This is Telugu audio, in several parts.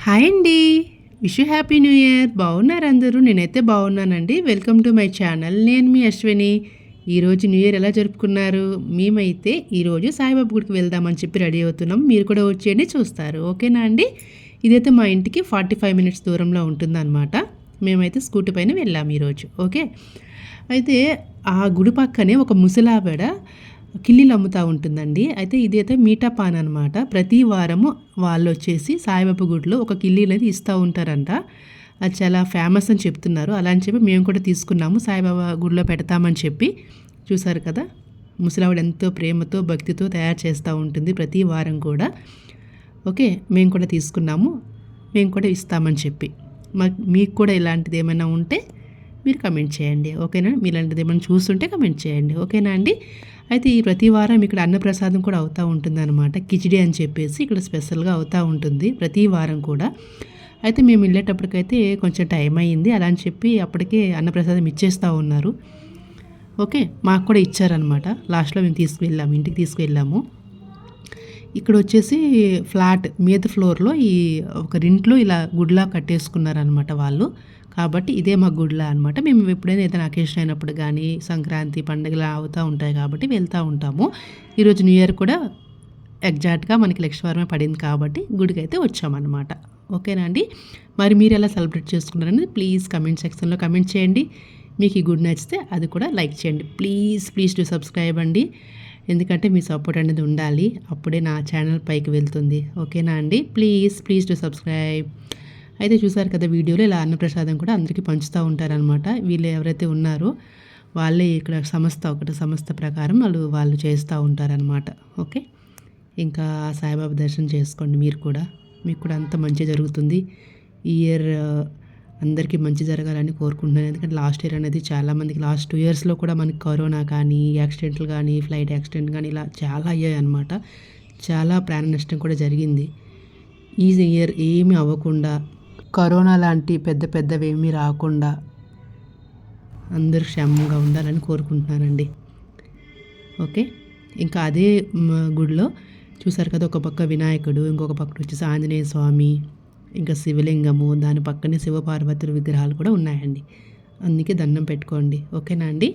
హాయ్ అండి. Wish you happy new year. బాగున్నారు అందరూ? నేనైతే బాగున్నానండి. Welcome to my channel. నేను మీ అశ్విని. ఈరోజు న్యూ ఇయర్ ఎలా జరుపుకున్నారు? మేమైతే ఈరోజు సాయిబాబా గుడికి వెళ్దామని చెప్పి రెడీ అవుతున్నాం. మీరు కూడా వచ్చేయండి, చూస్తారు. ఓకేనా అండి? ఇదైతే మా ఇంటికి 45 మినిట్స్ దూరంలో ఉంటుందన్నమాట. మేమైతే స్కూటీ పైన వెళ్ళాము ఈరోజు. ఓకే. అయితే ఆ గుడి పక్కనే ఒక ముసలావిడ కిల్లీలు అమ్ముతూ ఉంటుందండి. అయితే ఇదైతే మీఠా పాన్ అనమాట. ప్రతి వారము వాళ్ళు వచ్చేసి సాయిబాబా గుడిలో ఒక కిల్లీలు అనేది ఇస్తూ ఉంటారంట. అది చాలా ఫేమస్ అని చెప్తున్నారు. అలా అని చెప్పి మేము కూడా తీసుకున్నాము, సాయిబాబా గుడిలో పెడతామని చెప్పి. చూసారు కదా, ముసలావిడ ఎంతో ప్రేమతో భక్తితో తయారు చేస్తూ ఉంటుంది ప్రతి వారం కూడా. ఓకే, మేము కూడా తీసుకున్నాము, మేము కూడా ఇస్తామని చెప్పి. మీకు కూడా ఇలాంటిది ఏమైనా ఉంటే మీరు కమెంట్ చేయండి. ఓకేనా? మీరు ఇలాంటిది ఏమైనా చూస్తుంటే కమెంట్ చేయండి. ఓకేనా అండి? అయితే ఈ ప్రతి వారం ఇక్కడ అన్నప్రసాదం కూడా అవుతూ ఉంటుంది అనమాట. కిచిడి అని చెప్పేసి ఇక్కడ స్పెషల్గా అవుతూ ఉంటుంది ప్రతి వారం కూడా. అయితే మేము వెళ్ళేటప్పటికైతే కొంచెం టైం అయ్యింది. అలా అని చెప్పి అప్పటికే అన్నప్రసాదం ఇచ్చేస్తూ ఉన్నారు. ఓకే, మాకు కూడా ఇచ్చారనమాట. లాస్ట్లో మేము తీసుకువెళ్ళాము, ఇంటికి తీసుకువెళ్ళాము. ఇక్కడ వచ్చేసి ఫ్లాట్ మీద ఫ్లోర్లో ఈ ఒక ఇంట్లో ఇలా గుడ్లా కట్టేసుకున్నారనమాట వాళ్ళు. కాబట్టి ఇదే మా గుడిలా అనమాట. మేము ఎప్పుడైనా ఏదైనా అకేషన్ అయినప్పుడు కానీ, సంక్రాంతి పండుగలు అవుతూ ఉంటాయి కాబట్టి వెళ్తూ ఉంటాము. ఈరోజు న్యూ ఇయర్ కూడా ఎగ్జాక్ట్గా మనకి లక్షవారమే పడింది కాబట్టి గుడికి అయితే వచ్చామన్నమాట. ఓకేనా అండి? మరి మీరు ఎలా సెలబ్రేట్ చేసుకున్నారని ప్లీజ్ కమెంట్ సెక్షన్లో కమెంట్ చేయండి. మీకు ఈ గుడి నచ్చితే అది కూడా లైక్ చేయండి. ప్లీజ్ టు సబ్స్క్రైబ్ అండి. ఎందుకంటే మీ సపోర్ట్ అనేది ఉండాలి, అప్పుడే నా ఛానల్ పైకి వెళ్తుంది. ఓకేనా అండి? Please to subscribe. అయితే చూసారు కదా వీడియోలో, ఇలా అన్నప్రసాదం కూడా అందరికీ పంచుతూ ఉంటారనమాట. వీళ్ళు ఎవరైతే ఉన్నారో వాళ్ళే ఇక్కడ సంస్థ ప్రకారం వాళ్ళు చేస్తూ ఉంటారనమాట. ఓకే, ఇంకా సాయిబాబా దర్శనం చేసుకోండి మీరు కూడా. మీకు కూడా అంత మంచి జరుగుతుంది. ఈ ఇయర్ అందరికీ మంచి జరగాలని కోరుకుంటున్నాను. ఎందుకంటే లాస్ట్ ఇయర్ అనేది చాలామందికి, లాస్ట్ 2 ఇయర్స్లో కూడా మనకి కరోనా కానీ, యాక్సిడెంట్లు కానీ, ఫ్లైట్ యాక్సిడెంట్ కానీ ఇలా చాలా అయ్యాయి అనమాట. చాలా ప్రాణ నష్టం కూడా జరిగింది. ఈ ఇయర్ ఏమీ అవ్వకుండా, కరోనా లాంటి పెద్దవి ఏమీ రాకుండా అందరూ క్షేమంగా ఉండాలని కోరుకుంటున్నానండి. ఓకే, ఇంకా అదే గుడిలో చూసారు కదా, ఒక పక్క వినాయకుడు, ఇంకొక పక్క వచ్చేసి ఆంజనేయ స్వామి, ఇంకా శివలింగము, దాని పక్కనే శివపార్వతుల విగ్రహాలు కూడా ఉన్నాయండి. అందుకే దండం పెట్టుకోండి. ఓకేనా అండి?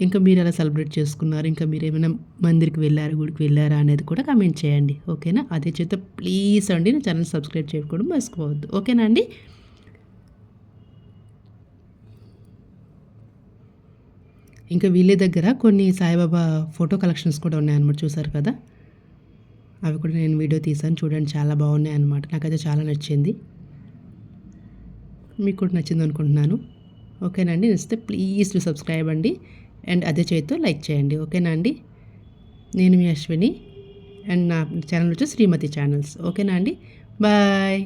ఇంకా మీరు ఎలా సెలబ్రేట్ చేసుకున్నారు, ఇంకా మీరు ఏమైనా మందిరికి వెళ్ళారా, గుడికి వెళ్ళారా అనేది కూడా కమెంట్ చేయండి. ఓకేనా? అదే చేత ప్లీజ్ అండి నా ఛానల్ సబ్స్క్రైబ్ చేసుకోవడం మర్చిపోవద్దు. ఓకేనా అండి? ఇంకా వీళ్ళ దగ్గర కొన్ని సాయిబాబా ఫోటో కలెక్షన్స్ కూడా ఉన్నాయన్నమాట. చూసారు కదా, అవి కూడా నేను వీడియో తీసాను, చూడండి. చాలా బాగున్నాయి అన్నమాట. నాకైతే చాలా నచ్చింది. మీకు కూడా నచ్చింది అనుకుంటున్నాను. ఓకేనా అండి? నచ్చితే ప్లీజ్ టు సబ్స్క్రైబ్ అండి. అండ్ అదే చేతితో లైక్ చేయండి. ఓకేనా అండి? నేను మీ అశ్విని, అండ్ నా ఛానల్ వచ్చి శ్రీమతి ఛానల్స్. ఓకేనా అండి? బాయ్.